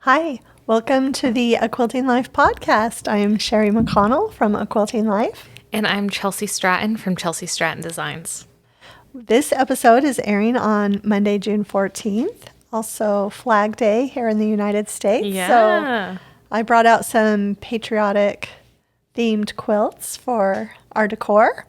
Hi, welcome to the A Quilting Life podcast. I am Sherri McConnell from A Quilting Life. And I'm Chelsi Stratton from Chelsi Stratton Designs. This episode is airing on Monday, June 14th, also Flag Day here in the United States. Yeah. So I brought out some patriotic themed quilts for our decor.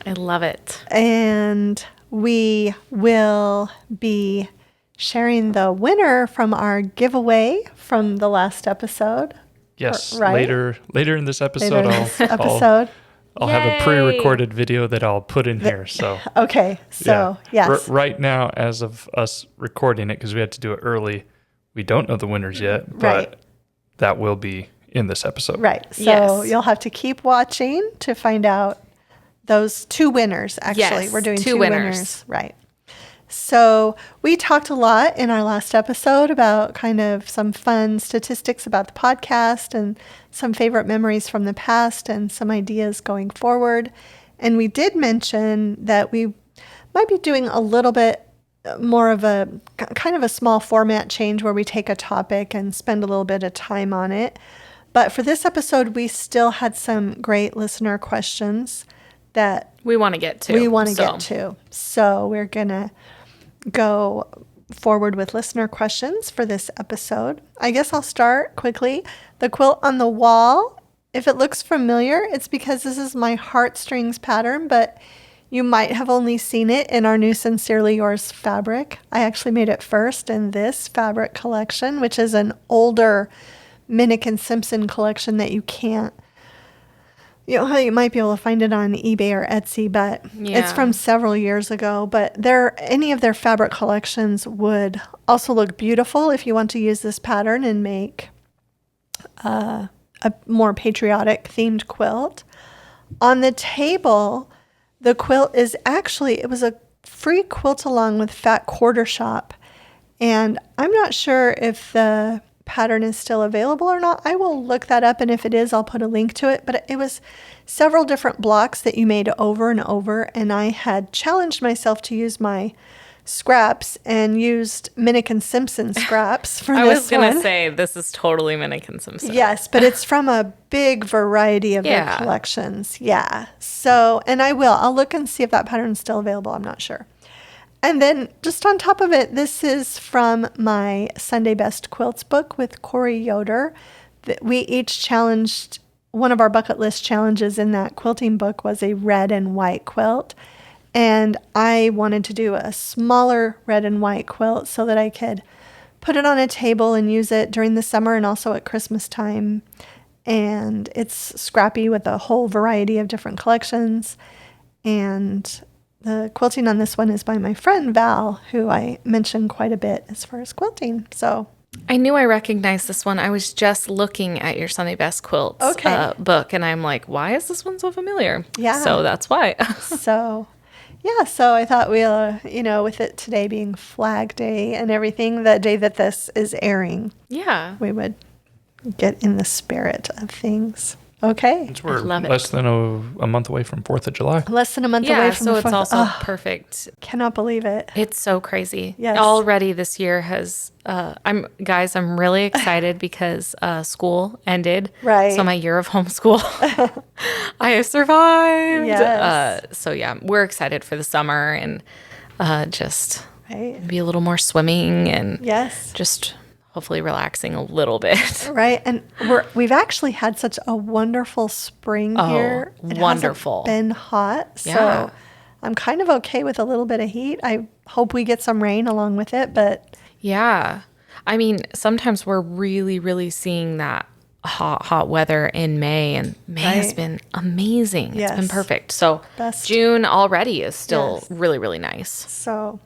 I love it. And we will be sharing the winner from our giveaway from the last episode. Yes, right? later in this episode, Later in this episode. I'll have a pre-recorded video that I'll put in here. So okay, so yes, right now, as of us recording it, because we had to do it early, we don't know the winners yet, but right. That will be in this episode. Right. So Yes. you'll have to keep watching to find out those two winners. Actually, Yes, we're doing two two winners. winners. Right. So we talked a lot in our last episode about kind of some fun statistics about the podcast and some favorite memories from the past and some ideas going forward. And we did mention that we might be doing a little bit more of a kind of a small format change where we take a topic and spend a little bit of time on it. But for this episode, we still had some great listener questions that We want to get to. get to. So we're going to go forward with listener questions for this episode. I guess I'll start quickly. The quilt on the wall, if it looks familiar, it's because this is my heartstrings pattern, but you might have only seen it in our new Sincerely Yours fabric. I actually made it first in this fabric collection, which is an older Minnick and Simpson collection that you can't, you might be able to find it on eBay or Etsy, but it's from several years ago. But any of their fabric collections would also look beautiful if you want to use this pattern and make a more patriotic themed quilt. On the table, the quilt is actually, it was a free quilt along with Fat Quarter Shop. And I'm not sure if the pattern is still available or not. I will look that up, and if it is, I'll put a link to it. But it was several different blocks that you made over and over, and I had challenged myself to use my scraps and used Minnick and Simpson scraps for this one. I was going to say, this is totally Minnick and Simpson. Yes, but it's from a big variety of their collections. Yeah. So, and I'll look and see if that pattern is still available. I'm not sure. And then just on top of it, this is from my Sunday Best Quilts book with Corey Yoder. We each challenged, one of our bucket list challenges in that quilting book was a red and white quilt. And I wanted to do a smaller red and white quilt so that I could put it on a table and use it during the summer and also at Christmas time. And it's scrappy with a whole variety of different collections. And the quilting on this one is by my friend Val, who I mentioned quite a bit as far as quilting. So I knew I recognized this one. I was just looking at your Sunday Best Quilts book, and I'm like, why is this one so familiar? Yeah. So that's why. So I thought we'll, with it today being Flag Day and everything, the day that this is airing, we would get in the spirit of things. Okay. We're less than a month away from 4th of July. Less than a month away from the 4th. So it's also perfect. Cannot believe it. It's so crazy. Yes. Already this year has, I'm really excited because school ended. Right. So my year of homeschool, I have survived. Yes. We're excited for the summer and just right. be a little more swimming and yes. just hopefully relaxing a little bit. Right. And we've actually had such a wonderful spring here. It wonderful. hasn't been hot. So Yeah. I'm kind of okay with a little bit of heat. I hope we get some rain along with it, but yeah. I mean, sometimes we're really, really seeing that hot weather in May, and May has been amazing. Yes. It's been perfect. So Best. June already is still really, really nice. So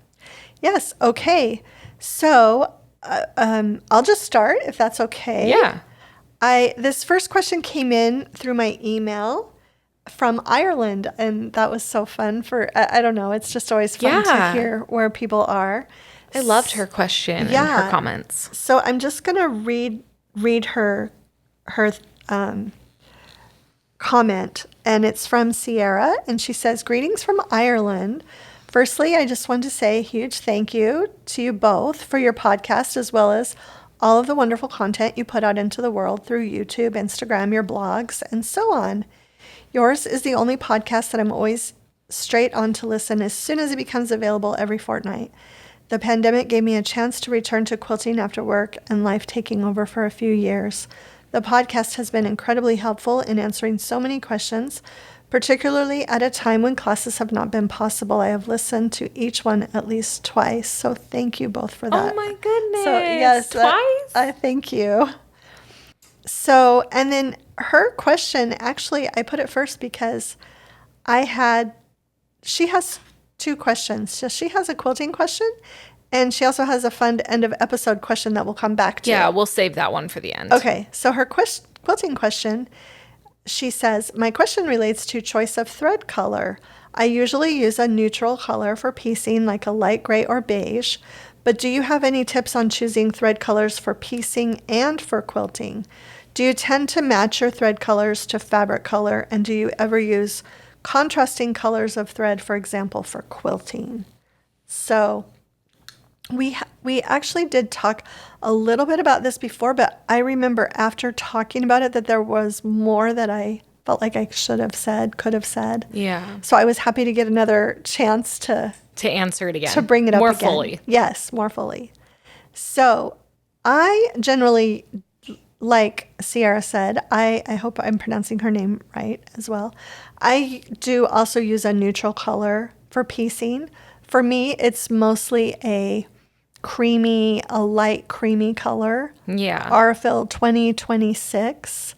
yes. Okay. So I'll just start if that's okay. Yeah. This first question came in through my email from Ireland, and that was so fun I don't know, it's just always fun to hear where people are. I loved her question and her comments. So I'm just going to read her comment, and it's from Sierra, and she says, "Greetings from Ireland. Firstly, I just want to say a huge thank you to you both for your podcast as well as all of the wonderful content you put out into the world through YouTube, Instagram, your blogs, and so on. Yours is the only podcast that I'm always straight on to listen as soon as it becomes available every fortnight. The pandemic gave me a chance to return to quilting after work and life taking over for a few years. The podcast has been incredibly helpful in answering so many questions, particularly at a time when classes have not been possible. I have listened to each one at least twice, so thank you both for that. Oh my goodness. So, yes, twice? I thank you. So, and then her question, actually, I put it first because she has two questions. So she has a quilting question, and she also has a fun end of episode question that we'll come back to. Yeah, we'll save that one for the end. Okay, so her quilting question, she says, my question relates to choice of thread color. I usually use a neutral color for piecing, like a light gray or beige, but do you have any tips on choosing thread colors for piecing and for quilting? Do you tend to match your thread colors to fabric color, and do you ever use contrasting colors of thread, for example, for quilting? So we actually did talk a little bit about this before, but I remember after talking about it that there was more that I felt like I should have said, could have said. Yeah. So I was happy to get another chance to answer it again. To bring it up more again. fully. Yes, more fully. So I generally, like Sierra said, I hope I'm pronouncing her name right as well. I do also use a neutral color for piecing. For me, it's mostly a light creamy color. Yeah. Aurifil 2026.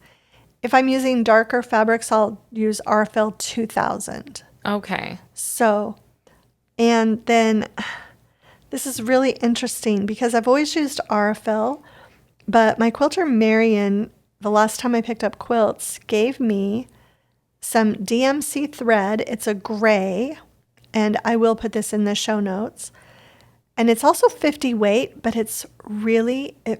If I'm using darker fabrics, I'll use Aurifil 2000. Okay. So, and then this is really interesting because I've always used Aurifil, but my quilter Marion, the last time I picked up quilts, gave me some DMC thread. It's a gray, and I will put this in the show notes. And it's also 50 weight, but it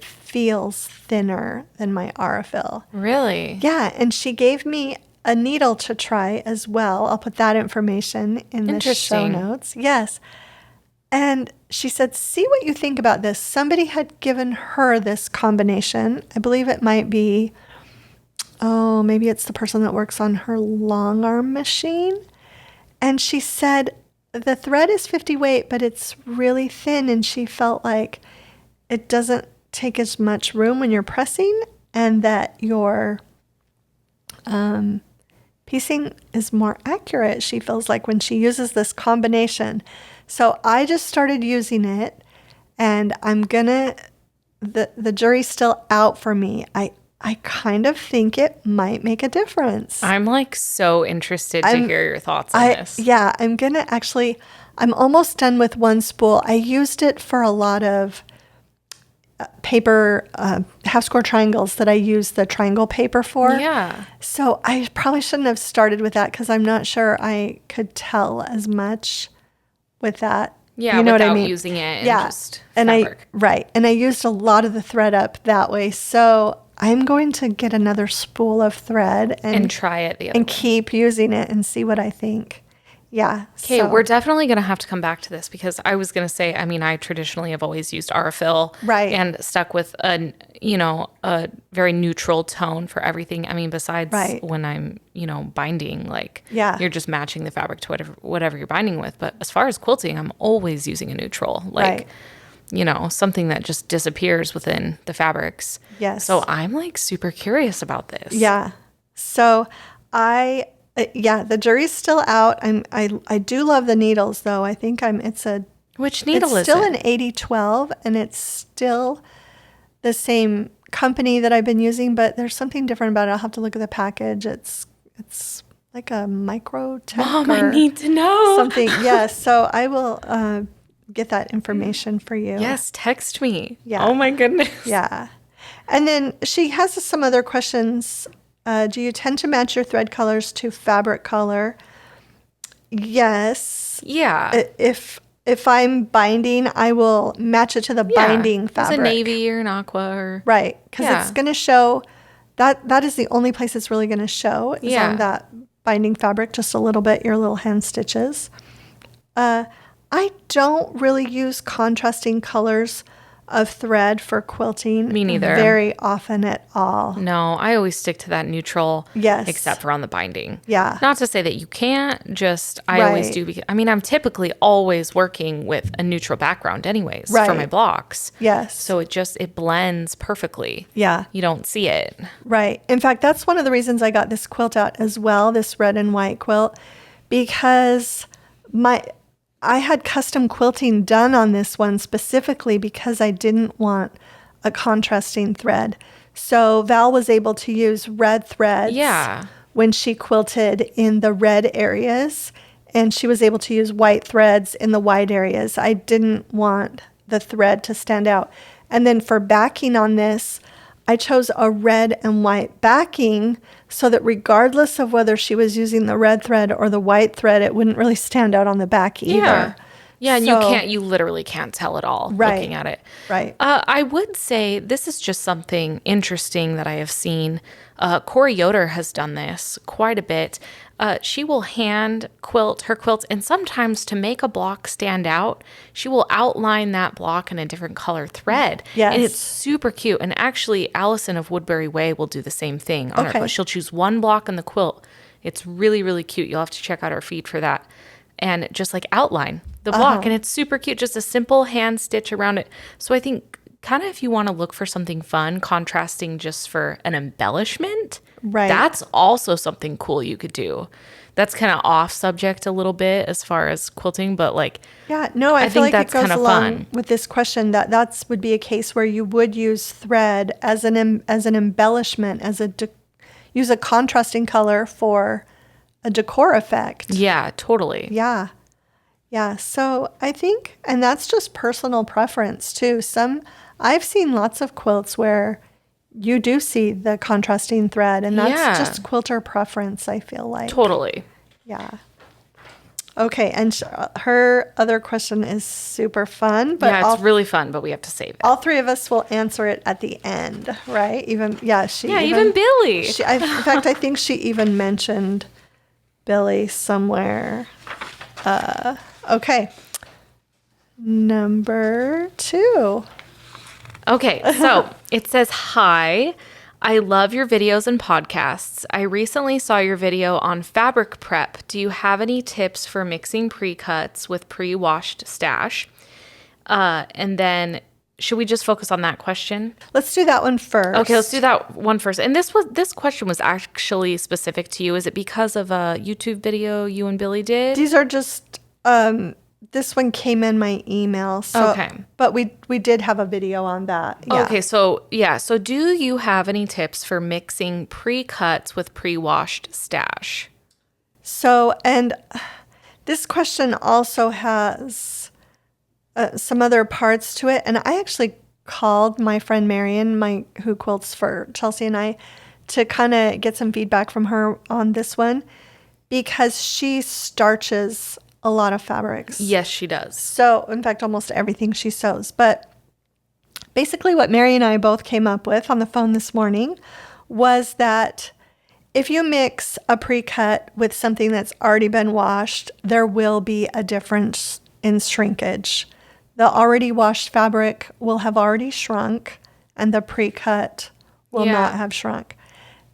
feels thinner than my Aurifil. Really? Yeah, and she gave me a needle to try as well. I'll put that information in the show notes. Yes. And she said, see what you think about this. Somebody had given her this combination. I believe it might be, maybe it's the person that works on her long arm machine. And she said, the thread is 50 weight, but it's really thin. And she felt like it doesn't take as much room when you're pressing, and that your piecing is more accurate, she feels like, when she uses this combination. So I just started using it, and the jury's still out for me. I kind of think it might make a difference. I'm like so interested to hear your thoughts on this. Yeah, I'm almost done with one spool. I used it for a lot of paper, half square triangles that I use the triangle paper for. Yeah. So I probably shouldn't have started with that because I'm not sure I could tell as much with that. Yeah, you know without what I mean? using it in just and fabric. And I used a lot of the thread up that way. So I'm going to get another spool of thread and try it the other way. Keep using it and see what I think. Yeah. Okay, we're definitely going to have to come back to this because I was going to say, I traditionally have always used Aurifil. Right. And stuck with a very neutral tone for everything. Besides when I'm, binding, you're just matching the fabric to whatever you're binding with. But as far as quilting, I'm always using a neutral. Something that just disappears within the fabrics. Yes. So I'm super curious about this. Yeah. So the jury's still out. I do love the needles though. I think Which needle is it? It's still an 8012, and it's still the same company that I've been using, but there's something different about it. I'll have to look at the package. It's like a Microtech. Mom, I need to know. Something. Yes. So I will get that information for you. Yes, text me. Yeah. Oh my goodness. Yeah. And then she has some other questions. Do you tend to match your thread colors to fabric color? Yes. Yeah. If I'm binding, I will match it to the binding fabric. It's a navy or an aqua or right, because it's going to show that is the only place it's really going to show is on that binding fabric, just a little bit, your little hand stitches. I don't really use contrasting colors of thread for quilting. Me neither. Very often at all. No, I always stick to that neutral. Yes. Except for on the binding. Yeah. Not to say that you can't, just I always do. Because, I mean, I'm typically always working with a neutral background anyways for my blocks. Yes. So it blends perfectly. Yeah. You don't see it. Right. In fact, that's one of the reasons I got this quilt out as well, this red and white quilt, because I had custom quilting done on this one specifically because I didn't want a contrasting thread. So Val was able to use red threads when she quilted in the red areas, and she was able to use white threads in the white areas. I didn't want the thread to stand out. And then for backing on this, I chose a red and white backing so that regardless of whether she was using the red thread or the white thread, it wouldn't really stand out on the back either. Yeah, and you literally can't tell at all looking at it. Right. I would say this is just something interesting that I have seen. Corey Yoder has done this quite a bit. She will hand quilt her quilts, and sometimes to make a block stand out, she will outline that block in a different color thread. Yes. And it's super cute. And actually, Allison of Woodbury Way will do the same thing on her quilt. She'll choose one block in the quilt. It's really, really cute. You'll have to check out her feed for that. And just like outline the block. And it's super cute. Just a simple hand stitch around it. So I think kind of if you want to look for something fun, contrasting just for an embellishment, that's also something cool you could do. That's kind of off subject a little bit as far as quilting, but like, I feel like that's it goes kind of along fun with this question that would be a case where you would use thread as an embellishment, use a contrasting color for a decor effect. Yeah, totally. Yeah. So I think, and that's just personal preference too. I've seen lots of quilts where you do see the contrasting thread, and that's just quilter preference, I feel like. Totally. Yeah. Okay, and her other question is super fun. But it's really fun, but we have to save it. All three of us will answer it at the end, right? Even Billy. In fact, I think she even mentioned Billy somewhere. Okay. Number 2. Okay, so it says, hi, I love your videos and podcasts. I recently saw your video on fabric prep. Do you have any tips for mixing pre-cuts with pre-washed stash? And then should we just focus on that question? Let's do that one first. Okay, let's do that one first. And this question was actually specific to you. Is it because of a YouTube video you and Billy did? These are just this one came in my email. So, okay. But we did have a video on that. Yeah. Okay, so So do you have any tips for mixing pre-cuts with pre-washed stash? So, and this question also has some other parts to it. And I actually called my friend Marion, who quilts for Chelsea and I, to kind of get some feedback from her on this one, because she starches a lot of fabrics. Yes, she does. So, in fact, almost everything she sews. But basically what Mary and I both came up with on the phone this morning was that if you mix a pre-cut with something that's already been washed, there will be a difference in shrinkage. The already washed fabric will have already shrunk, and the pre-cut will not have shrunk.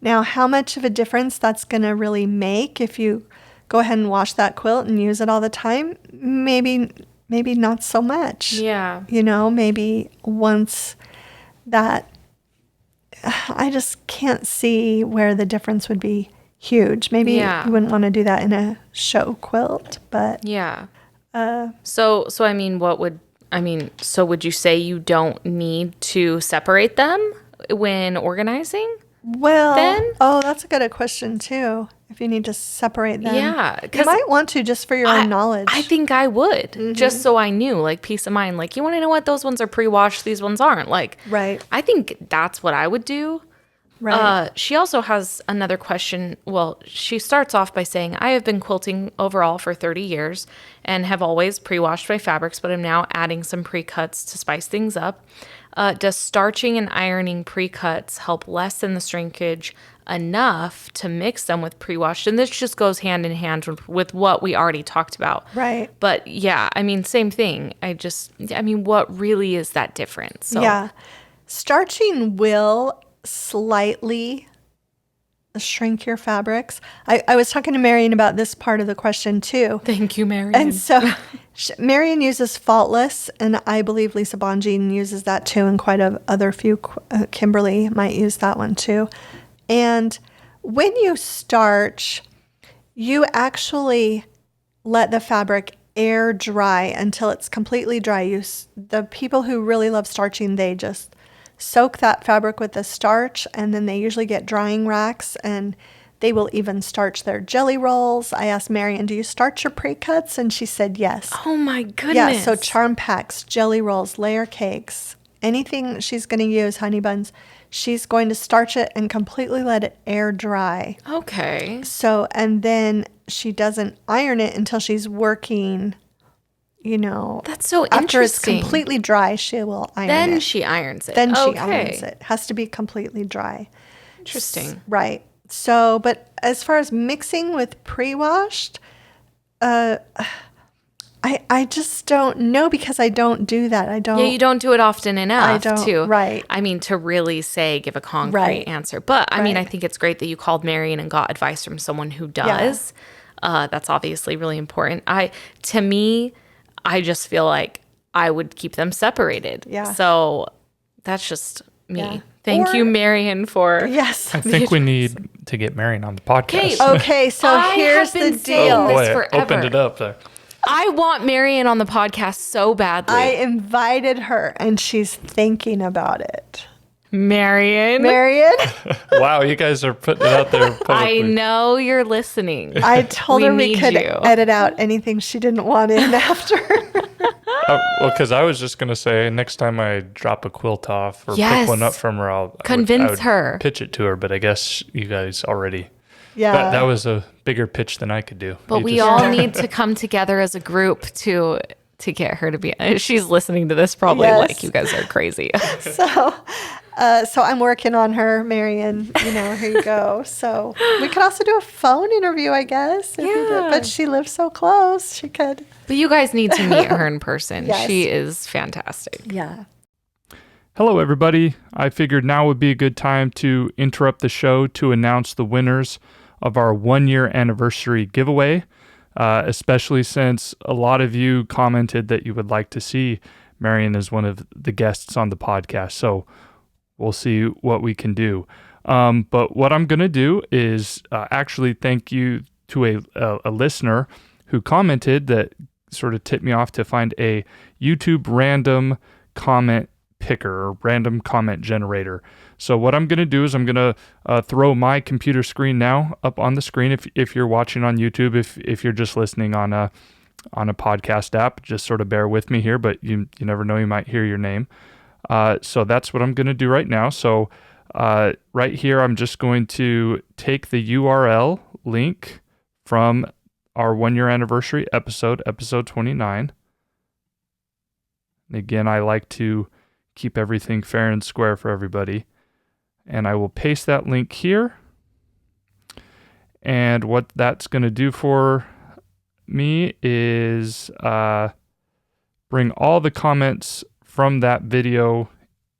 Now, how much of a difference that's going to really make if you go ahead and wash that quilt and use it all the time? Maybe not so much. Yeah. Maybe once that, I just can't see where the difference would be huge. Maybe you wouldn't want to do that in a show quilt, but. Yeah. So I mean, so would you say you don't need to separate them when organizing? Well, then? That's a good question too. If you need to separate them. Yeah. You might want to, just for your own knowledge. I think I would, just so I knew, like, peace of mind. Like, you want to know what? Those ones are pre-washed, these ones aren't. Like, right. I think that's what I would do. Right. She also has another question. Well, she starts off by saying, I have been quilting overall for 30 years and have always pre-washed my fabrics, but I'm now adding some pre-cuts to spice things up. Does starching and ironing pre-cuts help lessen the shrinkage enough to mix them with pre-washed. And this just goes hand in hand with what we already talked about. Right. But yeah, I mean, same thing. What really is that difference? So. Yeah. Starching will slightly shrink your fabrics. I was talking to Marion about this part of the question too. Thank you, Marion. And so Marion uses Faultless, and I believe Lisa Bonjean uses that too, and quite a other few. Kimberly might use that one too. And when you starch, you actually let the fabric air dry until it's completely dry. The people who really love starching, they just soak that fabric with the starch, and then they usually get drying racks, and they will even starch their jelly rolls. I asked Marion, do you starch your pre-cuts? And she said yes. Oh my goodness. Yeah, so charm packs, jelly rolls, layer cakes, anything she's going to use, honey buns, she's going to starch it and completely let it air dry. Okay. So, and then she doesn't iron it until she's working, That's so after interesting. it's completely dry, she will iron it. Then she irons it. Then she irons it. Has to be completely dry. Interesting. Right. So, but as far as mixing with pre-washed, I just don't know because I don't do that. I don't. Yeah, you don't do it often enough too. Right. I mean, to really give a concrete answer. But I mean, I think it's great that you called Marion and got advice from someone who does. Yeah. That's obviously really important. To me, I just feel like I would keep them separated. Yeah. So that's just me. Yeah. Thank you, Marion, for... Yes. I think we need to get Marion on the podcast. Okay, so here's the deal. Oh, boy, I opened it up there. I want Marion on the podcast so badly. I invited her, and she's thinking about it. Marion? Wow, you guys are putting it out there publicly. I know you're listening. I told her we could edit out anything she didn't want in after. Well, because I was just going to say, next time I drop a quilt off or pick one up from her, I would her. Pitch it to her, but I guess you guys already... Yeah. That was a bigger pitch than I could do. But we all need to come together as a group to get her to be... She's listening to this probably like, you guys are crazy. So I'm working on her, Marion. Here you go. So we could also do a phone interview, I guess. But she lives so close. She could. But you guys need to meet her in person. Yes. She is fantastic. Yeah. Hello, everybody. I figured now would be a good time to interrupt the show to announce the winners of our 1-year anniversary giveaway, especially since a lot of you commented that you would like to see Marion as one of the guests on the podcast. So we'll see what we can do. But what I'm going to do is actually thank you to a listener who commented that sort of tipped me off to find a YouTube random comment picker or random comment generator. So what I'm going to do is I'm going to throw my computer screen now up on the screen. If you're watching on YouTube, if you're just listening on a podcast app, just sort of bear with me here, but you never know, you might hear your name. So that's what I'm going to do right now. So right here, I'm just going to take the URL link from our 1-year anniversary episode 29. And again, I like to keep everything fair and square for everybody. And I will paste that link here. And what that's going to do for me is bring all the comments from that video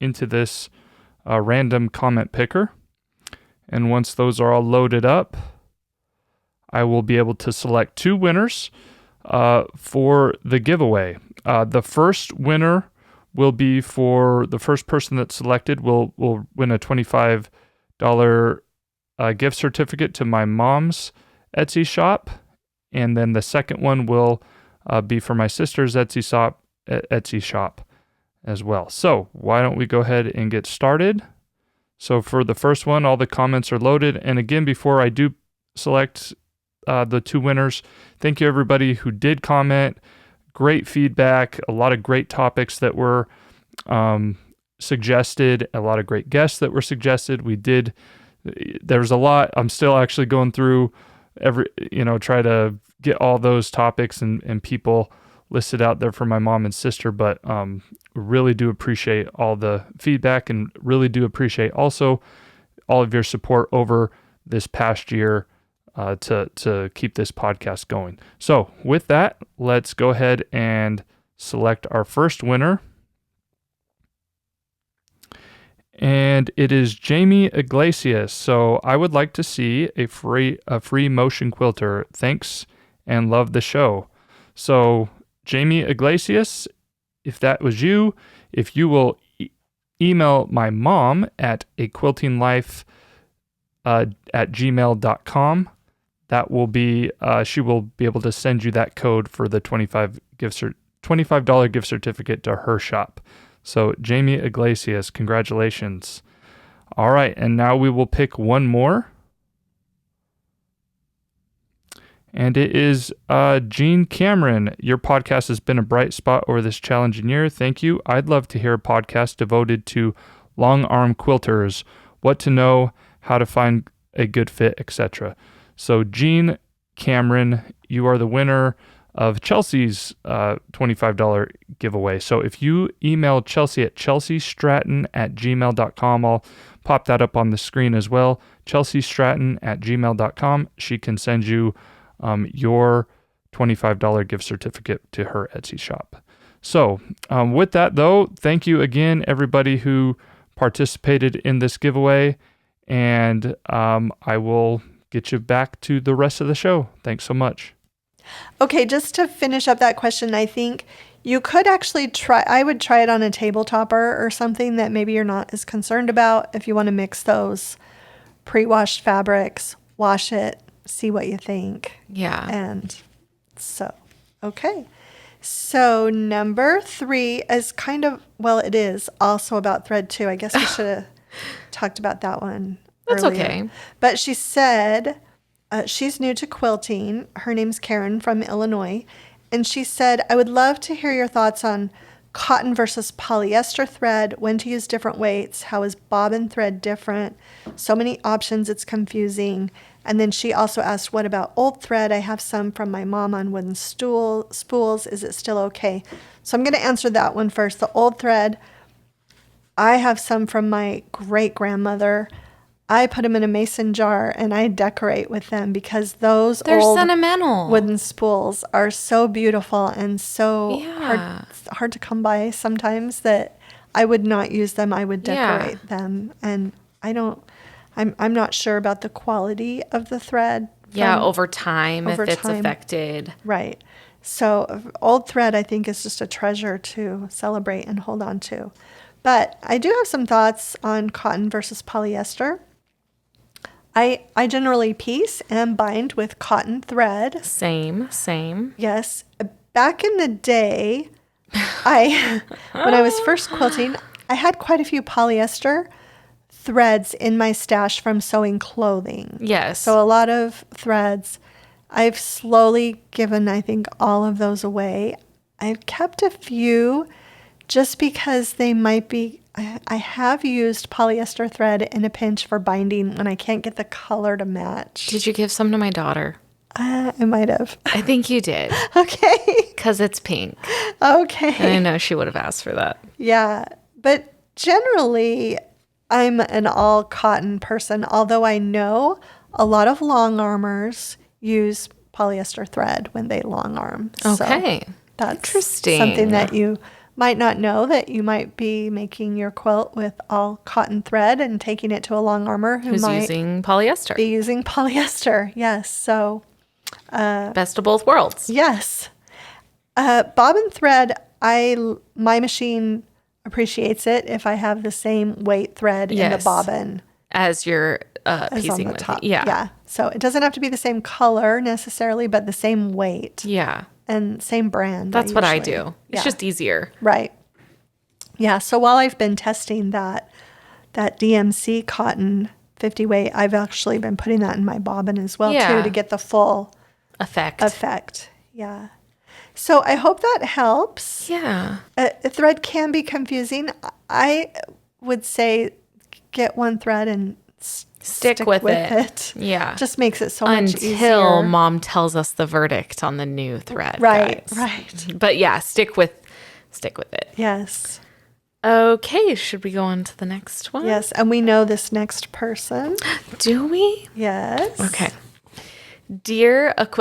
into this random comment picker. And once those are all loaded up, I will be able to select 2 winners for the giveaway. The first winner will be for the first person that's selected will win a $25 gift certificate to my mom's Etsy shop. And then the second one will be for my sister's Etsy shop as well. So why don't we go ahead and get started? So for the first one, all the comments are loaded. And again, before I do select the 2 winners, thank you everybody who did comment. Great feedback, a lot of great topics that were suggested, a lot of great guests that were suggested. There was a lot. I'm still actually going through try to get all those topics and people listed out there for my mom and sister, but really do appreciate all the feedback and really do appreciate also all of your support over this past year to keep this podcast going. So with that, let's go ahead and select our first winner. And it is Jamie Iglesias. So I would like to see a free motion quilter. Thanks and love the show. So Jamie Iglesias, if that was you, if you will email my mom at aquiltinglife@gmail.com, that will be she will be able to send you that code for the $25 gift certificate to her shop. So Jamie Iglesias, congratulations. All right, and now we will pick one more. And it is Jean Cameron. Your podcast has been a bright spot over this challenging year. Thank you. I'd love to hear a podcast devoted to long arm quilters, what to know, how to find a good fit, etc. So Jean Cameron, you are the winner of Chelsi's $25 giveaway. So if you email Chelsi at chelsistratton@gmail.com, I'll pop that up on the screen as well. chelsistratton@gmail.com. She can send you your $25 gift certificate to her Etsy shop. So with that though, thank you again, everybody who participated in this giveaway. And I will get you back to the rest of the show. Thanks so much. Okay, just to finish up that question, I think you could actually I would try it on a table topper or something that maybe you're not as concerned about. If you want to mix those pre-washed fabrics, wash it, see what you think. Yeah. And so, okay. So number 3 is kind of, well, it is also about thread too. I guess we should have talked about that one That's earlier. okay. But she said she's new to quilting. Her name's Karen from Illinois. And she said, I would love to hear your thoughts on cotton versus polyester thread, when to use different weights, how is bobbin thread different? So many options, it's confusing. And then she also asked, what about old thread? I have some from my mom on wooden spools. Is it still okay? So I'm going to answer that one first. The old thread, I have some from my great-grandmother. I put them in a mason jar and I decorate with them because they're old sentimental wooden spools are so beautiful and so hard to come by sometimes that I would not use them. I would decorate them. And I'm not sure about the quality of the thread. Over time, if it's affected. Right. So old thread, I think, is just a treasure to celebrate and hold on to. But I do have some thoughts on cotton versus polyester. I generally piece and bind with cotton thread. Same. Yes. Back in the day, when I was first quilting, I had quite a few polyester threads in my stash from sewing clothing. Yes. So a lot of threads. I've slowly given, I think, all of those away. I've kept a few just because they might be, I have used polyester thread in a pinch for binding when I can't get the color to match. Did you give some to my daughter? I might have. I think you did. Okay. Because it's pink. Okay. And I know she would have asked for that. Yeah. But generally, I'm an all cotton person, although I know a lot of long armers use polyester thread when they long arm. Okay. So that's interesting. Something that you might not know, that you might be making your quilt with all cotton thread and taking it to a long armer who's using polyester. Be using polyester. Yes. So best of both worlds. Yes. Bobbin thread, my machine appreciates it if I have the same weight thread in the bobbin as you're piecing on the with top. it. Yeah. So it doesn't have to be the same color necessarily, but the same weight. Yeah. And same brand. That's what I do. It's just easier. Right. Yeah. So while I've been testing that DMC cotton 50 weight, I've actually been putting that in my bobbin as well too, to get the full effect. Yeah. So I hope that helps. Yeah. A thread can be confusing. I would say get one thread and stick with it. Yeah. Just makes it so much easier. Until mom tells us the verdict on the new thread. Right, guys. right. But yeah, stick with it. Yes. Okay, should we go on to the next one? Yes, and we know this next person. Do we? Yes. Okay.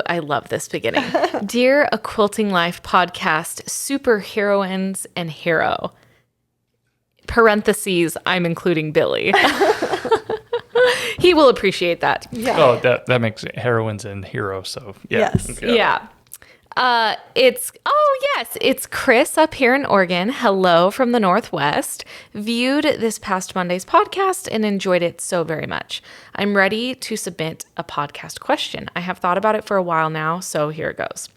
I love this beginning. Dear A Quilting Life podcast, superheroines and hero. Parentheses, I'm including Billy. He will appreciate that. Yeah. Oh, that makes it heroines and heroes. So yeah. Yes. Okay. Yeah. It's Chris up here in Oregon. Hello from the Northwest. Viewed this past Monday's podcast and enjoyed it so very much. I'm ready to submit a podcast question. I have thought about it for a while now, so here it goes.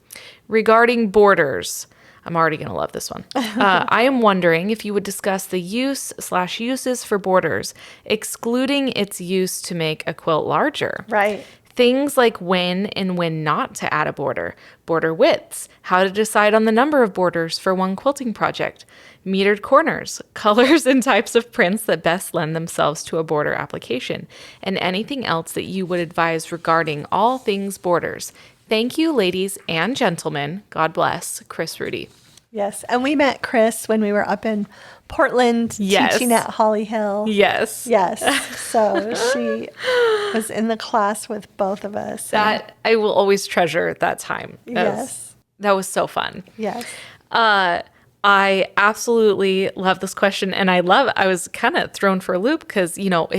Regarding borders, I'm already going to love this one. I am wondering if you would discuss the uses for borders, excluding its use to make a quilt larger. Right. Things like when and when not to add a border, border widths, how to decide on the number of borders for one quilting project, metered corners, colors and types of prints that best lend themselves to a border application, and anything else that you would advise regarding all things borders. Thank you, ladies and gentlemen. God bless. Chris Rudy. Yes, and we met Chris when we were up in Portland teaching at Holly Hill. Yes. Yes. So she was in the class with both of us. That I will always treasure that time. That was so fun. Yes. I absolutely love this question. And I was kind of thrown for a loop because,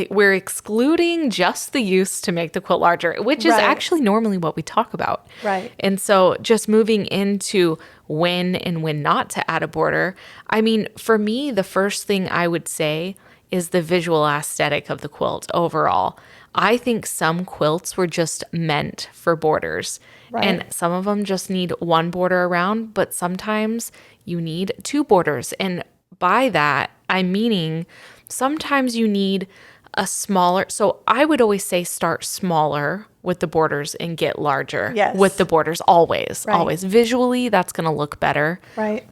we're excluding just the use to make the quilt larger, which is actually normally what we talk about. Right. And so just moving into when and when not to add a border. I mean, for me, the first thing I would say is the visual aesthetic of the quilt overall. I think some quilts were just meant for borders. Right. And some of them just need one border around, but sometimes you need two borders. And by that, I'm meaning sometimes you need a smaller. So I would always say start smaller with the borders and get larger with the borders always. Visually, that's going to look better. Right.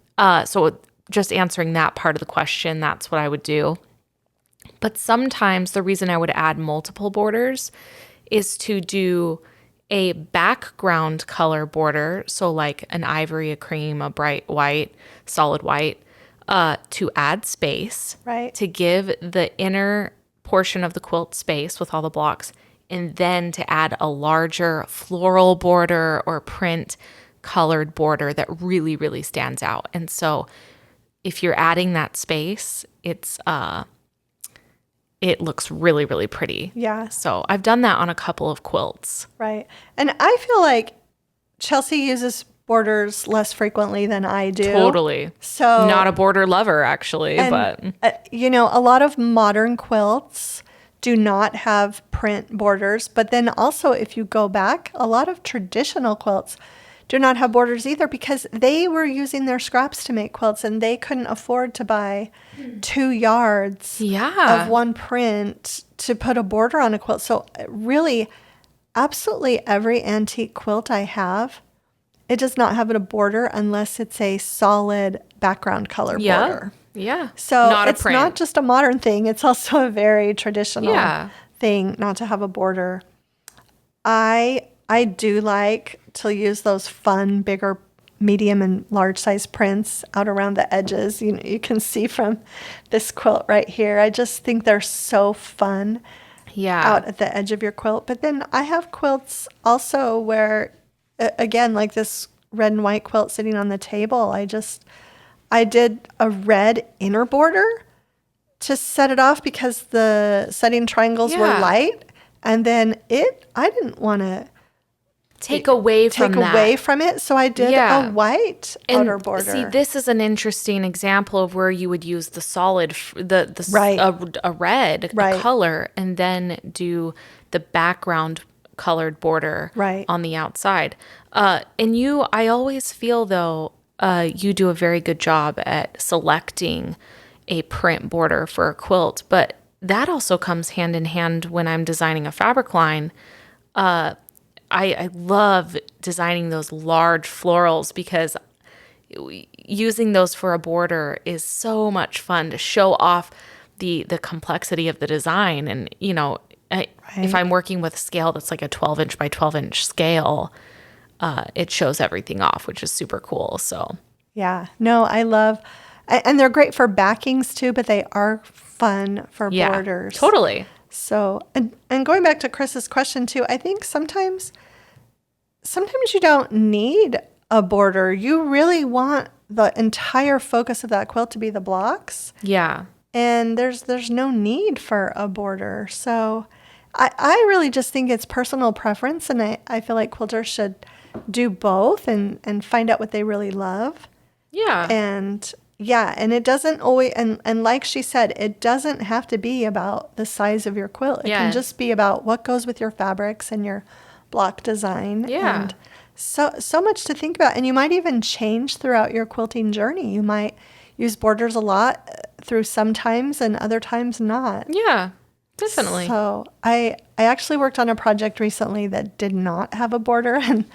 So just answering that part of the question, that's what I would do. But sometimes the reason I would add multiple borders is to do a background color border, so like an ivory, a cream, a bright white, solid white, to add space, to give the inner portion of the quilt space with all the blocks, and then to add a larger floral border or print colored border that really, really stands out. And so if you're adding that space, it looks really, really pretty. Yeah. So I've done that on a couple of quilts. Right. And I feel like Chelsi uses borders less frequently than I do. Totally. So not a border lover, actually, but a lot of modern quilts do not have print borders. But then also, if you go back, a lot of traditional quilts do not have borders either because they were using their scraps to make quilts and they couldn't afford to buy 2 yards of one print to put a border on a quilt. So really, absolutely every antique quilt I have, it does not have a border unless it's a solid background color border. Yeah. So it's not just a modern thing. It's also a very traditional thing not to have a border. I do like to use those fun, bigger, medium, and large size prints out around the edges. You can see from this quilt right here. I just think they're so fun out at the edge of your quilt. But then I have quilts also where, again, like this red and white quilt sitting on the table, I did a red inner border to set it off because the setting triangles were light. And then I didn't want to take away from it, so I did a white outer border. See, this is an interesting example of where you would use the solid, a red color, and then do the background colored border on the outside. And I always feel though, you do a very good job at selecting a print border for a quilt, but that also comes hand in hand when I'm designing a fabric line. I love designing those large florals because using those for a border is so much fun to show off the complexity of the design. And, if I'm working with a scale that's like a 12-inch by 12-inch scale, it shows everything off, which is super cool. So, yeah, no, I love, And they're great for backings too, but they are fun for borders. Totally. So, and going back to Chris's question too, I think sometimes you don't need a border. You really want the entire focus of that quilt to be the blocks. Yeah. And there's no need for a border. So I really just think it's personal preference, and I feel like quilters should do both and find out what they really love. Yeah. And it doesn't always, and like she said, it doesn't have to be about the size of your quilt. It can just be about what goes with your fabrics and your block design. Yeah. And so much to think about. And you might even change throughout your quilting journey. You might use borders a lot through some times and other times not. Yeah, definitely. So I actually worked on a project recently that did not have a border, and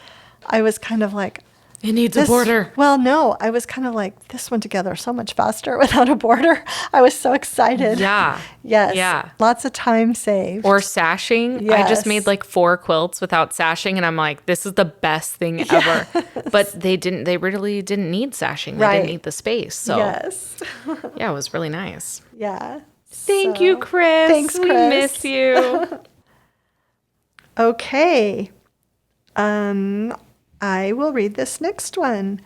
I was kind of like, it needs a border. Well, no, I was kind of like, this went together so much faster without a border. I was so excited. Yeah. Yes. Yeah. Lots of time saved. Or sashing. Yes. I just made like 4 quilts without sashing, and I'm like, this is the best thing ever. But they really didn't need sashing. They didn't need the space. So yes. yeah, it was really nice. Yeah. Thank you, Chris. Thanks, Chris. We miss you. Okay. I will read this next one.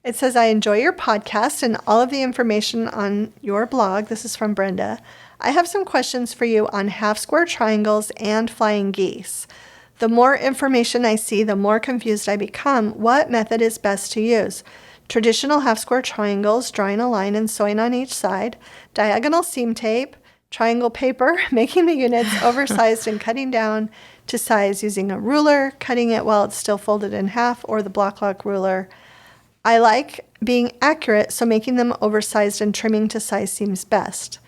It says, I enjoy your podcast and all of the information on your blog. This is from Brenda. I have some questions for you on half square triangles and flying geese. The more information I see, the more confused I become. What method is best to use? Traditional half square triangles, drawing a line and sewing on each side, diagonal seam tape, triangle paper, making the units oversized and cutting down to size using a ruler, cutting it while it's still folded in half, or the block lock ruler. I like being accurate, so making them oversized and trimming to size seems best.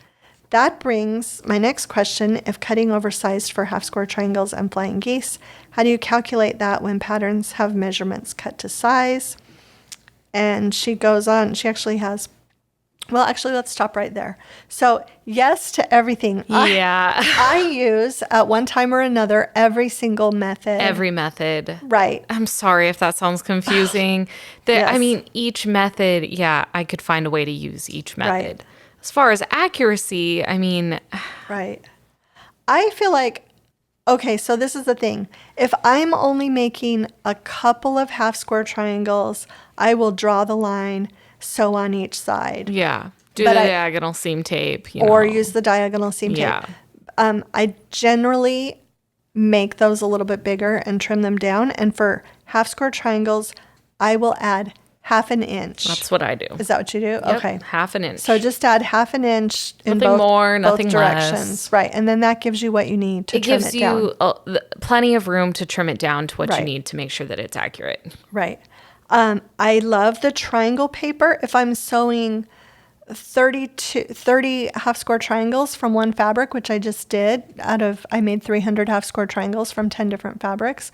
That brings my next question. If cutting oversized for half square triangles and flying geese, how do you calculate that when patterns have measurements cut to size? And she goes on, she actually has, well, actually, let's stop right there. So, yes to everything. Yeah. I use, at one time or another, every single method. Every method. Right. I'm sorry if that sounds confusing. Yes. I mean, each method, I could find a way to use each method. Right. As far as accuracy, I mean... Right. I feel like, okay, so this is the thing. If I'm only making a couple of half square triangles, I will draw the line, sew on each side. Yeah. Do the diagonal seam tape. Or use the diagonal seam tape. Yeah. I generally make those a little bit bigger and trim them down. And for half square triangles, I will add half an inch. That's what I do. Is that what you do? Yep, Okay. half an inch. So just add half an inch in nothing more, both nothing directions. Less. Right. And then that gives you what you need to trim it down. It gives you plenty of room to trim it down to what you Right. need to make sure that it's accurate. Right. I love the triangle paper. If I'm sewing 30 half square triangles from one fabric, which I just did I made 300 half square triangles from 10 different fabrics.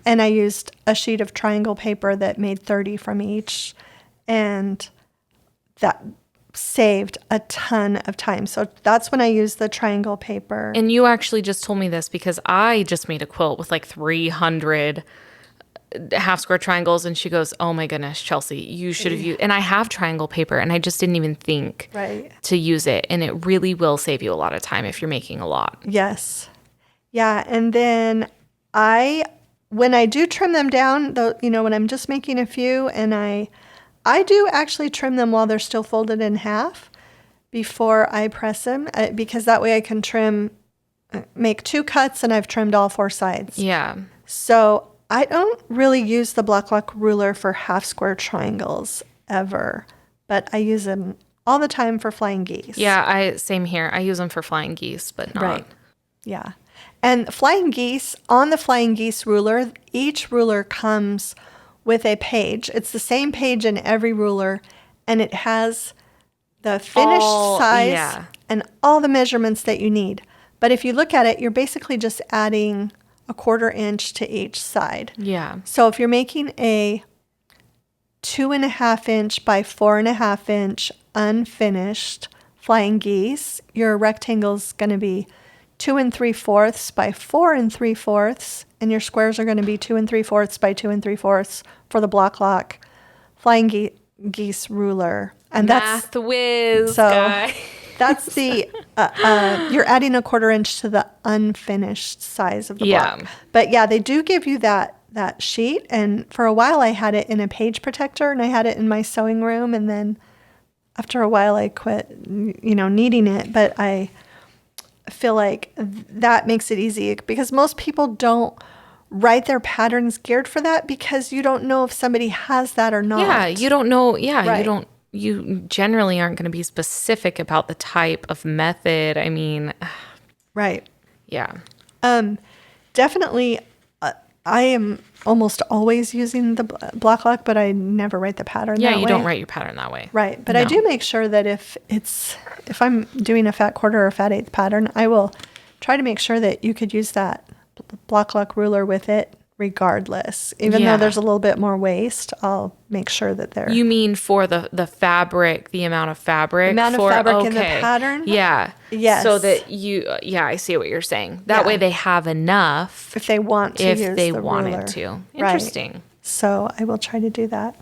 And I used a sheet of triangle paper that made 30 from each. And that saved a ton of time. So that's when I use the triangle paper. And you actually just told me this because I just made a quilt with like 300 half square triangles, and she goes, oh my goodness, Chelsea, you should have used, and I have triangle paper and I just didn't even think to use it. And it really will save you a lot of time if you're making a lot. Yes. Yeah. And then when I do trim them down, when I'm just making a few, and I do actually trim them while they're still folded in half before I press them, because that way I can make 2 cuts and I've trimmed all 4 sides. Yeah. So I don't really use the block lock ruler for half square triangles ever, but I use them all the time for flying geese. Yeah, same here. I use them for flying geese, but not. Right. Yeah. And flying geese, on the flying geese ruler, each ruler comes with a page. It's the same page in every ruler, and it has the finished size and all the measurements that you need. But if you look at it, you're basically just adding a 1/4 inch to each side. Yeah. So if you're making a 2.5 inch by 4.5 inch unfinished flying geese, your rectangle is going to be 2 3/4 by 4 3/4, and your squares are going to be 2 3/4 by 2 3/4 for the block lock flying geese ruler. And Math whiz so guy. that's the, you're adding a 1/4 inch to the unfinished size of the block. But yeah, they do give you that sheet. And for a while I had it in a page protector and I had it in my sewing room. And then after a while I quit, needing it. But I feel like that makes it easy because most people don't write their patterns geared for that because you don't know if somebody has that or not. Yeah, you don't know. Yeah, right. You generally aren't going to be specific about the type of method. I mean, right. Yeah. Definitely, I am almost always using the block lock, but I never write the pattern that way. Yeah, you don't write your pattern that way. Right. But I do make sure that if I'm doing a fat 1/4 or a fat 1/8 pattern, I will try to make sure that you could use that block lock ruler with it regardless. Even though there's a little bit more waste, I'll make sure that they're... You mean for the fabric, the amount of fabric? The amount of fabric in the pattern? Yeah. Yes. So that I see what you're saying. That way they have enough. If they want to use the ruler. If they wanted to. Interesting. Right. So I will try to do that.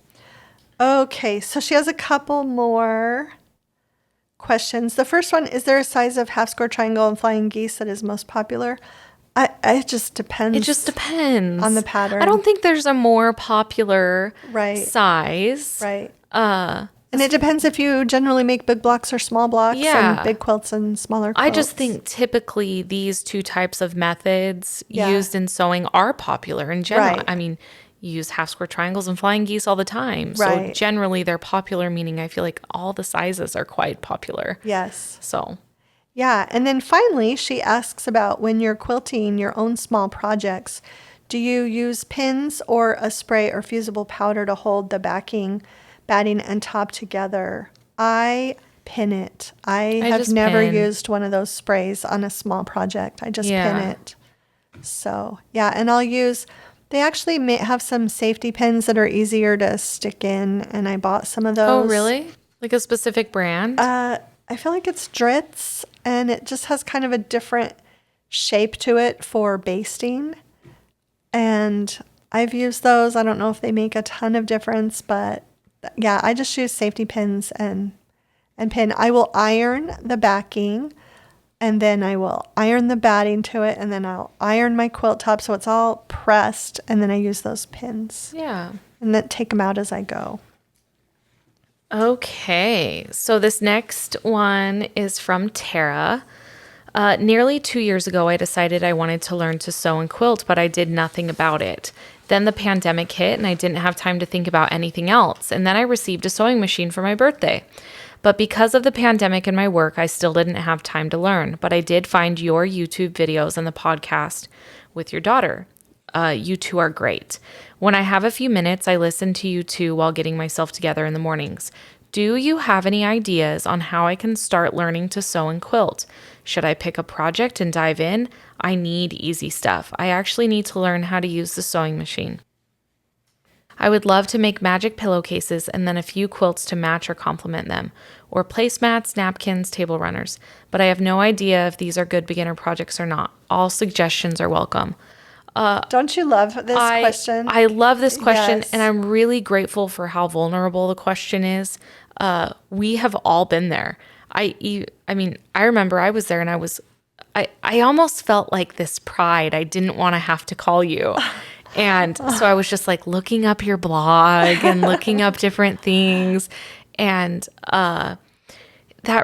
Okay, so she has a couple more questions. The first one, is there a size of half square triangle and flying geese that is most popular? It just depends. It just depends on the pattern. I don't think there's a more popular size. Right. And it depends if you generally make big blocks or small blocks and big quilts and smaller quilts. I just think typically these two types of methods used in sewing are popular in general. Right. I mean, you use half square triangles and flying geese all the time. So generally they're popular, meaning I feel like all the sizes are quite popular. Yes. So... Yeah. And then finally, she asks about when you're quilting your own small projects, do you use pins or a spray or fusible powder to hold the batting and top together? I pin it. I have never used one of those sprays on a small project. I just pin it. So, and they actually have some safety pins that are easier to stick in, and I bought some of those. Oh, really? Like a specific brand? I feel like it's Dritz, and it just has kind of a different shape to it for basting. And I've used those. I don't know if they make a ton of difference, but I just use safety pins and pin. I will iron the backing, and then I will iron the batting to it, and then I'll iron my quilt top so it's all pressed, and then I use those pins. Yeah. And then take them out as I go. Okay, so this next one is from Tara. Nearly 2 years ago, I decided I wanted to learn to sew and quilt, but I did nothing about it. Then the pandemic hit and I didn't have time to think about anything else. And then I received a sewing machine for my birthday. But because of the pandemic and my work, I still didn't have time to learn. But I did find your YouTube videos and the podcast with your daughter. You two are great. When I have a few minutes, I listen to you two while getting myself together in the mornings. Do you have any ideas on how I can start learning to sew and quilt? Should I pick a project and dive in? I need easy stuff. I actually need to learn how to use the sewing machine. I would love to make magic pillowcases and then a few quilts to match or complement them, or placemats, napkins, table runners. But I have no idea if these are good beginner projects or not. All suggestions are welcome. Don't you love this question? I love this question, and I'm really grateful for how vulnerable the question is. We have all been there. I mean, I remember I was there, and I almost felt like this pride. I didn't want to have to call you. And so I was just like looking up your blog and looking up different things. And that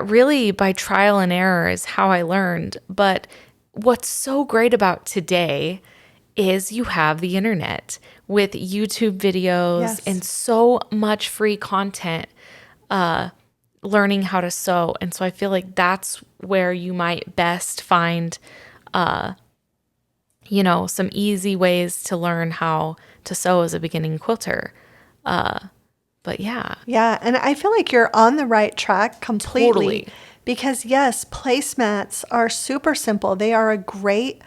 really, by trial and error, is how I learned. But what's so great about today is you have the internet with YouTube videos and so much free content learning how to sew. And so I feel like that's where you might best find, some easy ways to learn how to sew as a beginning quilter. But yeah. Yeah. And I feel like you're on the right track completely. Totally. Because yes, placemats are super simple. They are a great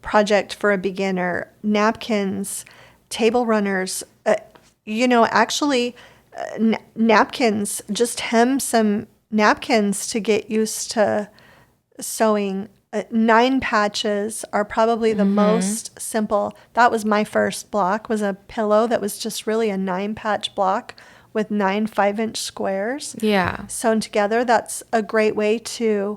project for a beginner. Napkins, table runners, napkins, just hem some napkins to get used to sewing. 9 patches are probably the most simple. That was my first block, was a pillow that was just really a 9-patch block with 9 5-inch squares. Yeah. Sewn together. That's a great way to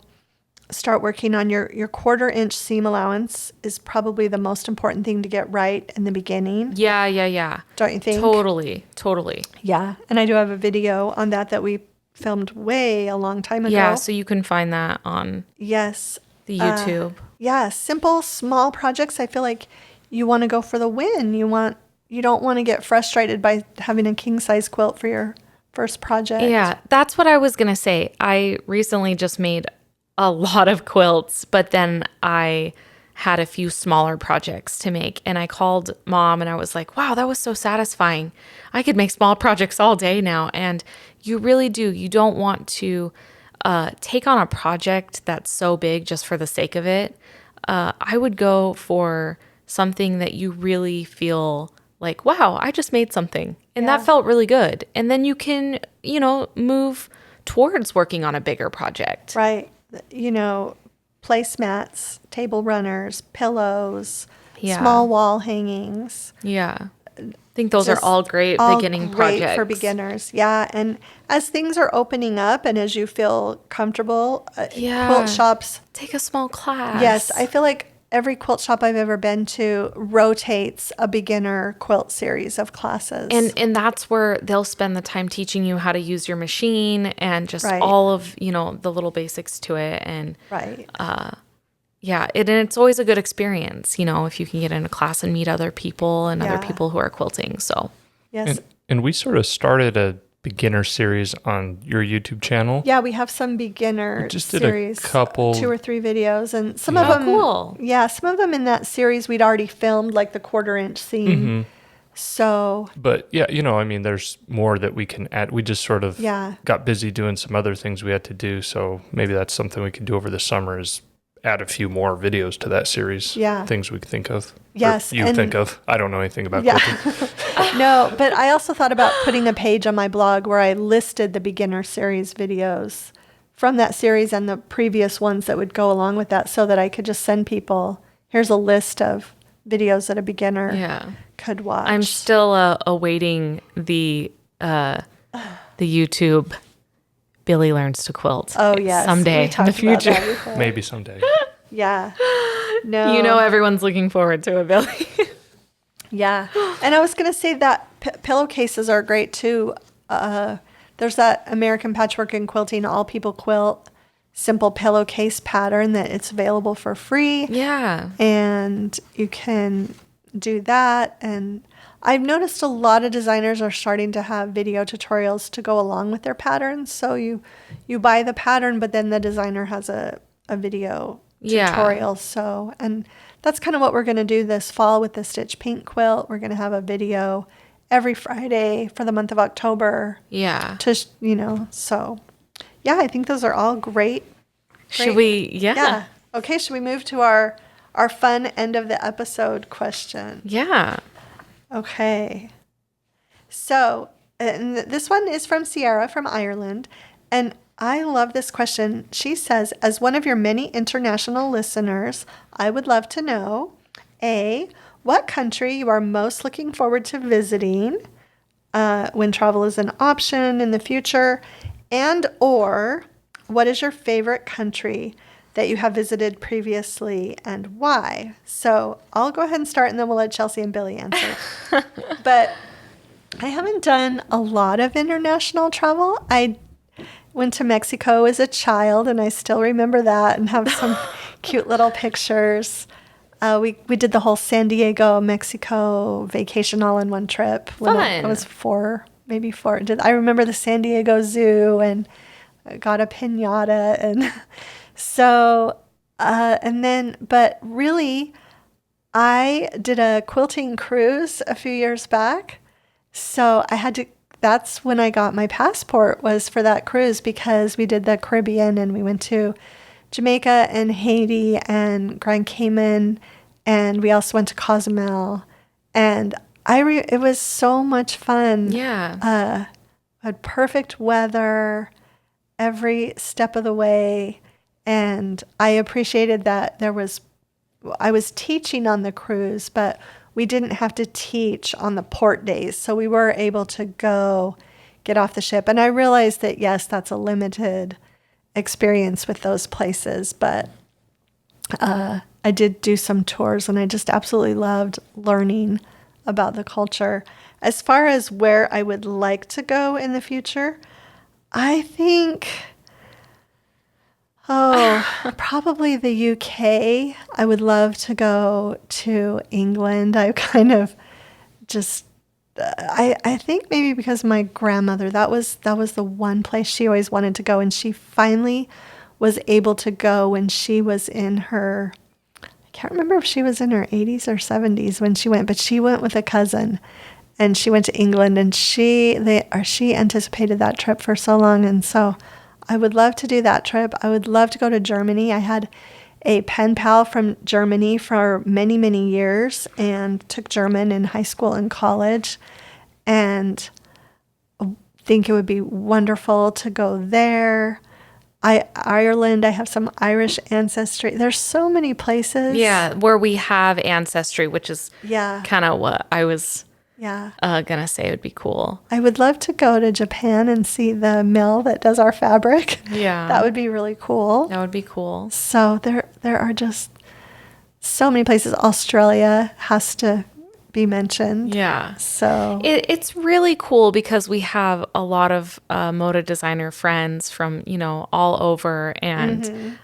start working on your 1/4-inch seam allowance is probably the most important thing to get right in the beginning. Yeah. Don't you think? Totally. Yeah. And I do have a video on that we filmed way a long time ago. Yeah, so you can find that on yes, the YouTube. Yeah, simple, small projects. I feel like you want to go for the win. You don't want to get frustrated by having a king-size quilt for your first project. Yeah, that's what I was going to say. I recently just made a lot of quilts, but then I had a few smaller projects to make. And I called Mom and I was like, wow, that was so satisfying. I could make small projects all day now. And you really do. You don't want to take on a project that's so big just for the sake of it. I would go for something that you really feel like, wow, I just made something. And that felt really good. And then you can, move towards working on a bigger project. Right. Placemats, table runners, pillows, small wall hangings. Yeah. I think those are all great beginning projects. Great for beginners. Yeah. And as things are opening up and as you feel comfortable, quilt shops. Take a small class. Yes. I feel like every quilt shop I've ever been to rotates a beginner quilt series of classes. And that's where they'll spend the time teaching you how to use your machine and just all of, the little basics to it. And and it's always a good experience, if you can get in a class and meet other people and other people who are quilting. So yes. And we sort of started a beginner series on your YouTube channel. Yeah, we have some beginner just did series, a couple 2 or 3 videos, and some of them cool. Yeah, some of them in that series we'd already filmed, like the 1/4-inch seam. Mm-hmm. So, but there's more that we can add. We just sort of got busy doing some other things we had to do, so maybe that's something we could do over the summer is add a few more videos to that series. Yeah. Things we could think of. Yes. Or think of. I don't know anything about quilting. No, but I also thought about putting a page on my blog where I listed the beginner series videos from that series and the previous ones that would go along with that so that I could just send people, here's a list of videos that a beginner could watch. I'm still awaiting the YouTube Billy Learns to Quilt. Oh, yes. Someday in the future. Maybe someday. Yeah. No. Everyone's looking forward to a Billy. Yeah. And I was going to say that pillowcases are great too. There's that American Patchwork and Quilting All People Quilt simple pillowcase pattern that it's available for free. Yeah. And you can do that. And I've noticed a lot of designers are starting to have video tutorials to go along with their patterns. So you buy the pattern, but then the designer has a video tutorial. So, and that's kind of what we're going to do this fall with the Stitch Pink quilt. We're going to have a video every Friday for the month of October. Yeah. So yeah, I think those are all great. Should we? Yeah. Okay. Should we move to our fun end of the episode question? Yeah. Okay. So and this one is from Sierra from Ireland. And I love this question. She says, as one of your many international listeners, I would love to know, A, what country you are most looking forward to visiting when travel is an option in the future, and or what is your favorite country that you have visited previously and why? So I'll go ahead and start and then we'll let Chelsi and Billy answer. But I haven't done a lot of international travel. I went to Mexico as a child, and I still remember that and have some cute little pictures. We did the whole San Diego, Mexico vacation all in one trip. When I was 4, maybe 4. I remember the San Diego Zoo and got a piñata. And so, but really, I did a quilting cruise a few years back. So that's when I got my passport, was for that cruise, because we did the Caribbean and we went to Jamaica and Haiti and Grand Cayman, and we also went to Cozumel, and it was so much fun. Yeah. Had perfect weather every step of the way, and I appreciated that I was teaching on the cruise, but we didn't have to teach on the port days, so we were able to go get off the ship. And I realized that, yes, that's a limited experience with those places, but I did do some tours and I just absolutely loved learning about the culture. As far as where I would like to go in the future, I think, probably the UK. I would love to go to England. I kind of just, I think maybe because my grandmother, that was the one place she always wanted to go. And she finally was able to go when she was in her, I can't remember if she was in her 80s or 70s when she went, but she went with a cousin. And she went to England, and she anticipated that trip for so long. And so I would love to do that trip. I would love to go to Germany. I had a pen pal from Germany for many, many years and took German in high school and college. And I think it would be wonderful to go there. Ireland, I have some Irish ancestry. There's so many places. Yeah, where we have ancestry, which is kind of what I was gonna say would be cool. I would love to go to Japan and see the mill that does our fabric. Yeah. That would be really cool. That would be cool. So there are just so many places. Australia has to be mentioned. Yeah. So it's really cool because we have a lot of moda designer friends from, all over, and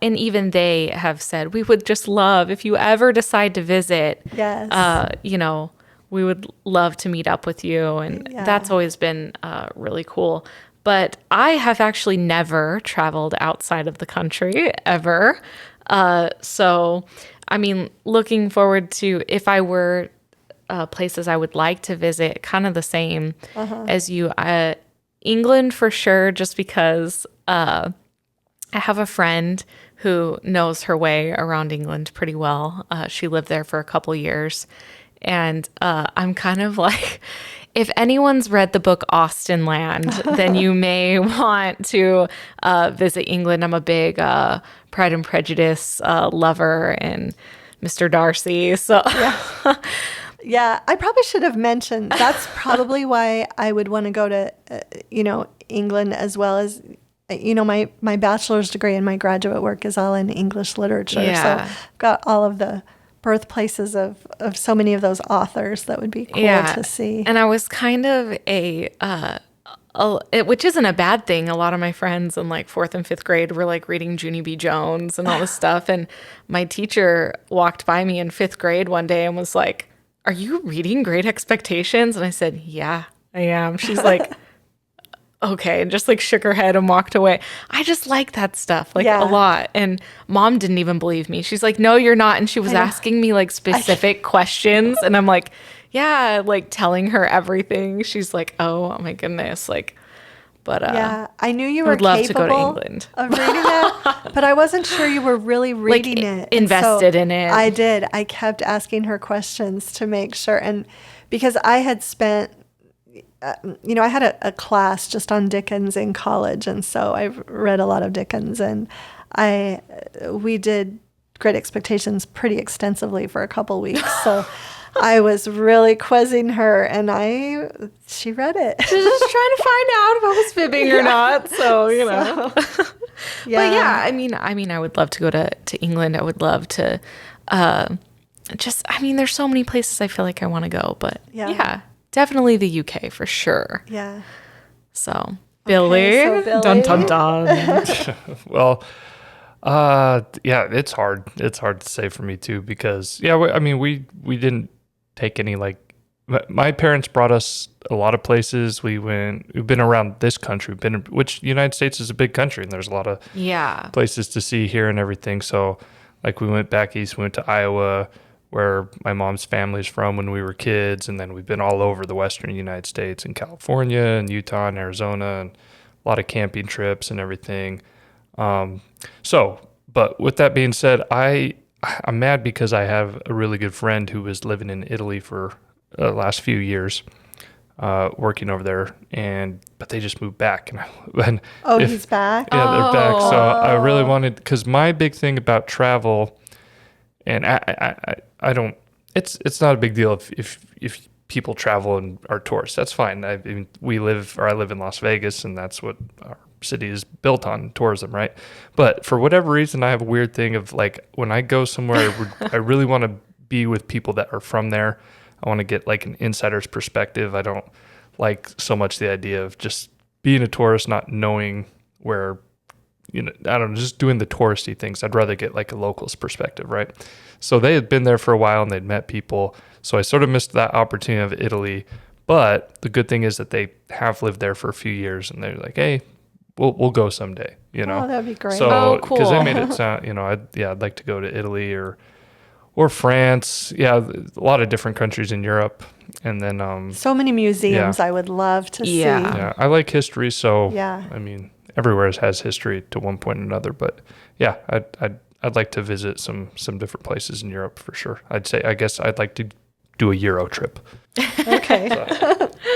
even they have said, we would just love if you ever decide to visit. Yes. We would love to meet up with you. And that's always been really cool. But I have actually never traveled outside of the country ever. So, I mean, looking forward to, if I were places I would like to visit, kind of the same as you. England for sure, just because I have a friend who knows her way around England pretty well. She lived there for a couple years. And I'm kind of like, if anyone's read the book Austenland, then you may want to visit England. I'm a big Pride and Prejudice lover, and Mr. Darcy. So yeah, I probably should have mentioned that's probably why I would want to go to England, as well as my bachelor's degree and my graduate work is all in English literature. Yeah. So I've got all of the birthplaces of so many of those authors that would be cool to see. And I was kind of which isn't a bad thing. A lot of my friends in like 4th and 5th grade were like reading Junie B. Jones and all this stuff. And my teacher walked by me in 5th grade one day and was like, "Are you reading Great Expectations?" And I said, "Yeah, I am." She's like, "Okay," and just like shook her head and walked away. I just like that stuff a lot. And Mom didn't even believe me. She's like, "No, you're not." And she was asking me like specific questions. And I'm like, yeah, like telling her everything. She's like, oh my goodness. But I knew you were would love capable to go to England of reading that, but I wasn't sure you were really reading it. Invested in it. I did. I kept asking her questions to make sure. And because I had spent I had a class just on Dickens in college, and so I've read a lot of Dickens, and we did Great Expectations pretty extensively for a couple weeks. So I was really quizzing her, and she read it. She was just trying to find out if I was fibbing or not. So yeah. But yeah, I mean, I would love to go to England. I would love to there's so many places I feel like I want to go, but yeah. Definitely the UK for sure. Yeah. So, Billy. Dun, dun, dun. Well, it's hard. It's hard to say for me too, because we didn't take any, my parents brought us a lot of places. We've been around this country, which the United States is a big country, and there's a lot of places to see here and everything. So we went back east, we went to Iowa, where my mom's family's from when we were kids, and then we've been all over the western United States, in California and Utah and Arizona, and a lot of camping trips and everything. But with that being said, I'm mad because I have a really good friend who was living in Italy for the last few years, working over there, but they just moved back. He's back? Yeah, they're back. So I really wanted, because my big thing about travel, and I don't, it's not a big deal if people travel and are tourists. That's fine. I mean, I live in Las Vegas, and that's what our city is built on, tourism, right? But for whatever reason, I have a weird thing of like, when I go somewhere, I really want to be with people that are from there. I want to get like an insider's perspective. I don't like so much the idea of just being a tourist, not knowing where, I don't know, just doing the touristy things. I'd rather get like a local's perspective, right? So they had been there for a while and they'd met people. So I sort of missed that opportunity of Italy. But the good thing is that they have lived there for a few years, and they're like, hey, we'll go someday, Oh, that'd be great. So, cool. because they made it sound, I'd like to go to Italy or France. Yeah, a lot of different countries in Europe. And then so many museums I would love to see. Yeah, I like history, so yeah. I mean, everywhere has history to one point or another. But yeah, I'd like to visit some different places in Europe for sure. I guess I'd like to do a Euro trip. Okay.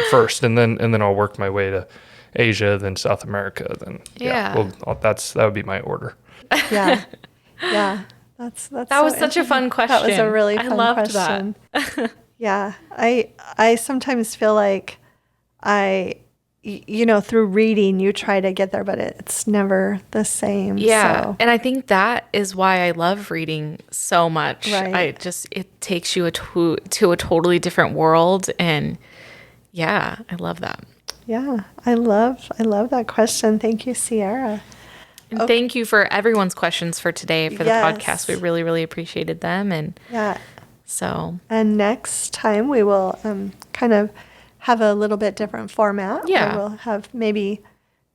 First, and then I'll work my way to Asia, then South America, then that would be my order. Yeah. That's that was such a fun question. That was a really fun question. That. Yeah. I sometimes feel like through reading you try to get there, but it's never the same. Yeah. So. And I think that is why I love reading so much. Right. It takes you to a totally different world. And yeah, I love that. Yeah. I love that question. Thank you, Sierra. And thank you for everyone's questions for today for the podcast. We really, really appreciated them. And and next time we will kind of have a little bit different format. Yeah. We'll have maybe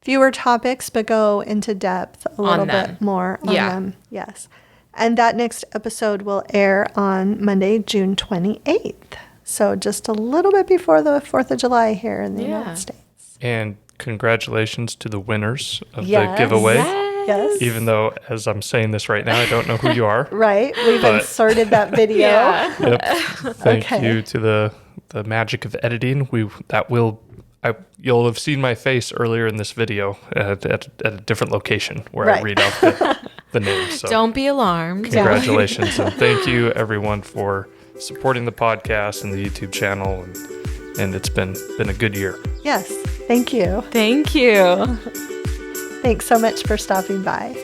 fewer topics, but go into depth a little bit more on them. Yes. And that next episode will air on Monday, June 28th. So just a little bit before the 4th of July here in the United States. And congratulations to the winners of the giveaway. Yes. Even though, as I'm saying this right now, I don't know who you are. Right. We've inserted that video. Yep. Thank you to the magic of editing. You'll have seen my face earlier in this video at a different location where I read out the names. So don't be alarmed. Congratulations. And thank you, everyone, for supporting the podcast and the YouTube channel. And it's been a good year. Yes. Thank you. Thank you. Thanks so much for stopping by.